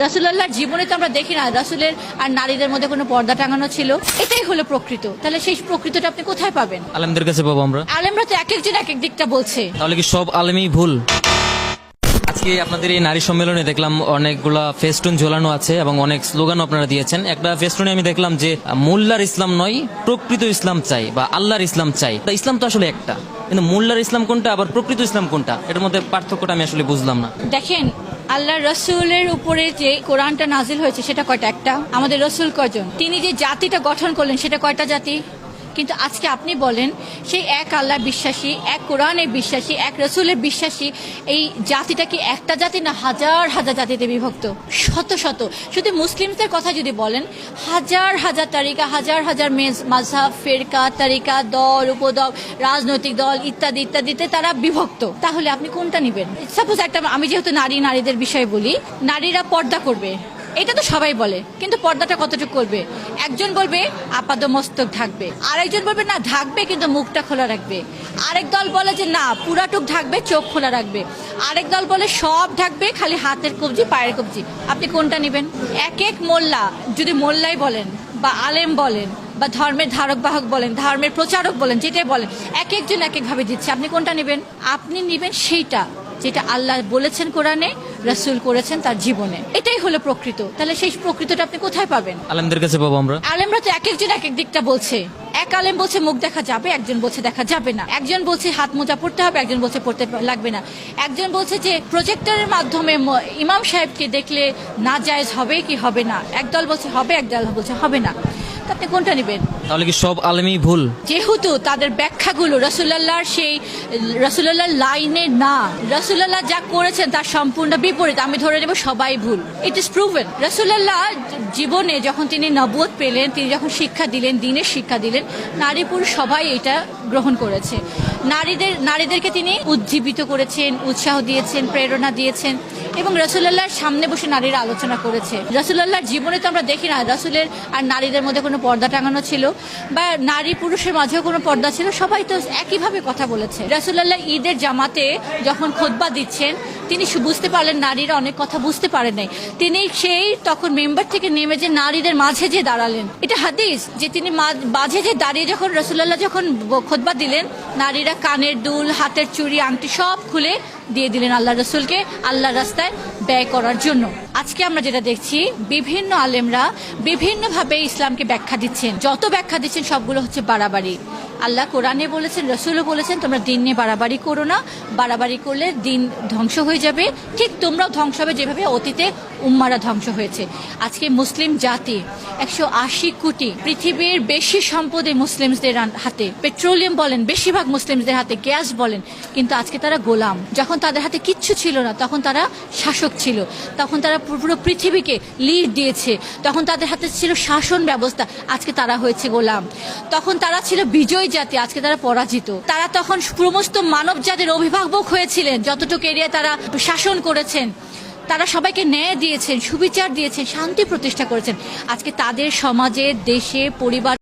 রাসূলুল্লাহর জীবনে তো আমরা দেখি না রাসূলের আর নারীদের মধ্যে কোনো পর্দা টাঙানো ছিল। এটাই হলো প্রকৃত। তাহলে সেই প্রকৃতটা আপনি কোথায় পাবেন? আলেমদের কাছে পাবো আমরা। আলেমরা তো এক একজন এক এক দিকটা বলছে। তাহলে কি সব আলেমই ভুল? আজকে আপনাদের এই নারী সম্মেলনে দেখলাম অনেকগুলা ফেস্টুন ঝোলানো আছে এবং অনেক স্লোগানও আপনারা দিয়েছেন। একটা ফেস্টুনে আমি দেখলাম যে মোল্লার ইসলাম নয়, প্রকৃত ইসলাম চাই বা আল্লাহর ইসলাম চাই। তা ইসলাম তো আসলে একটা, কিন্তু মোল্লার ইসলাম কোনটা আবার প্রকৃত ইসলাম কোনটা, এটার মধ্যে পার্থক্যটা আমি আসলে বুঝলাম না। দেখেন, আল্লাহ রসুলের উপরে যে কোরআনটা নাজিল হয়েছে সেটা কয়টা? একটা। আমাদের রসুল কয়জন? তিনি যে জাতিটা গঠন করলেন সেটা কয়টা জাতি? কিন্তু আজকে আপনি বলেন সেই এক আল্লাহ বিশ্বাসী, এক কোরআনে বিশ্বাসী, এক রসুলের বিশ্বাসী এই জাতিটা কি একটা জাতি না হাজার হাজার জাতিতে বিভক্ত? শত শত। শুধু মুসলিমদের কথা যদি বলেন, হাজার হাজার তারিকা, হাজার হাজার মাযহাব, ফেরকা, তারিকা, দল, উপদল, রাজনৈতিক দল ইত্যাদি ইত্যাদিতে তারা বিভক্ত। তাহলে আপনি কোনটা নেবেন? সাপোজ একটা, আমি যেহেতু নারীদের বিষয়ে বলি, নারীরা পর্দা করবে, এটা তো সবাই বলে, কিন্তু পর্দাটা কতটুকু করবে? একজন বলবে আপাদমস্তক ঢাকবে, আরেকজন বলবে না ঢাকবে কিন্তু মুখটা খোলা রাখবে, আরেক দল বলে যে না পুরাটুক ঢাকবে চোখ খোলা রাখবে, আরেক দল বলে সব ঢাকবে খালি হাতের কবজি পায়ের কবজি। আপনি কোনটা নেবেন? এক এক মোল্লা, যদি মোল্লাই বলেন বা আলেম বলেন বা ধর্মের ধারক বাহক বলেন, ধর্মের প্রচারক বলেন, যেটাই বলেন, এক একজন এক এক ভাবে দিচ্ছে। আপনি কোনটা নেবেন? আপনি নেবেন সেইটা যেটা আল্লাহ বলেছেন কোরআনে, রাসূল করেছেন তার জীবনে। এটাই হলো প্রকৃত। তাহলে সেই প্রকৃতটা আপনি কোথায় পাবেন? আলেমদের কাছে পাবো আমরা। আলেমরা তো এক একজন এক এক দিকটা বলছে। এক আলেম বলছে মুখ দেখা যাবে, একজন বলছে দেখা যাবে না, একজন বলছে হাত মোজা পড়তে হবে, একজন বলছে পড়তে লাগবে না, একজন বলছে যে প্রজেক্টরের মাধ্যমে ইমাম সাহেবকে দেখলে নাজায়েজ হবে কি হবে না, একদল বলছে হবে, একদল বলছে হবে না। আপনি কোনটা নেবেন? তাহলে কি সব আলেমই ভুল? যেহেতু তাদের ব্যাখ্যাগুলো রাসূলুল্লাহর সেই রাসূলুল্লাহর লাইনে না, রাসূলুল্লাহ যা করেছেন তার সম্পূর্ণ বিপরীত, আমি ধরে নেব সবাই ভুল। It is proven. রাসূলুল্লাহ জীবনে যখন তিনি নবুয়ত পেলেন, তিনি যখন শিক্ষা দিলেন, দ্বীনের শিক্ষা দিলেন, নারী পুরুষ সবাই এটা গ্রহণ করেছে। নারীদেরকে তিনি উজ্জীবিত করেছেন, উৎসাহ দিয়েছেন, প্রেরণা দিয়েছেন এবং রাসূলুল্লাহর সামনে বসে নারীরা আলোচনা করেছে। রাসূলুল্লাহর জীবনে তো আমরা দেখি না রাসূলের আর নারীদের মধ্যে কোনো পর্দা টাঙানো ছিল বা নারী পুরুষের মাঝেও কোনো পর্দা ছিল, সবাই তো একইভাবে কথা বলেছে। রাসূলুল্লাহ ঈদের জামাতে যখন খুতবা দিচ্ছেন, তিনি বুঝতে পারলেন নারীরা অনেক কথা বুঝতে পারেন নাই, তিনি সেই তখন মেম্বার থেকে নেমে যে নারীদের মাঝে যে দাঁড়ালেন। এটা হাদিস যে তিনি মাঝে যে দাঁড়িয়ে যখন রাসূলুল্লাহ যখন খুতবা দিলেন, নারীরা কানের দুল, হাতের চুড়ি, আংটি সব খুলে দিয়ে দিলেন আল্লাহ রসুলকে আল্লাহর রাস্তায় ব্যয় করার জন্য। আজকে আমরা যেটা দেখছি, বিভিন্ন আলেমরা বিভিন্নভাবে ইসলামকে ব্যাখ্যা দিচ্ছেন, যত ব্যাখ্যা দিচ্ছেন সবগুলো হচ্ছে বাড়াবাড়ি। আল্লাহ কোরআনে বলেছেন, রসুলও বলেছেন তোমরা দিন নিয়ে বাড়াবাড়ি করো না, বাড়াবাড়ি করলে দিন ধ্বংস হয়ে যাবে, ঠিক তোমরাও ধ্বংস হবে যেভাবে অতীতে উম্মারা ধ্বংস হয়েছে। আজকে মুসলিম জাতি 180 কোটি, পৃথিবীর বেশি সম্পদ এই মুসলিমদের হাতে, পেট্রোলিয়াম বলেন বেশিরভাগ মুসলিমদের হাতে, গ্যাস বলেন, কিন্তু আজকে তারা গোলাম। যখন তাদের হাতে কিচ্ছু ছিল না তখন তারা শাসক ছিল, তখন তারা পুরো পৃথিবীকে লিড দিয়েছে, তখন তাদের হাতে ছিল শাসন ব্যবস্থা, আজকে তারা হয়েছে গোলাম। তখন তারা ছিল বিজয়ী জাতি, আজকে তারা পরাজিত। তারা তখন সমস্ত মানব জাতির অভিভাবক হয়েছিলেন, যতটুকু এরিয়া তারা শাসন করেছেন, তারা সবাইকে ন্যায় দিয়েছেন, সুবিচার দিয়েছেন, শান্তি প্রতিষ্ঠা করেছেন। আজকে তাদের সমাজে, দেশে, পরিবার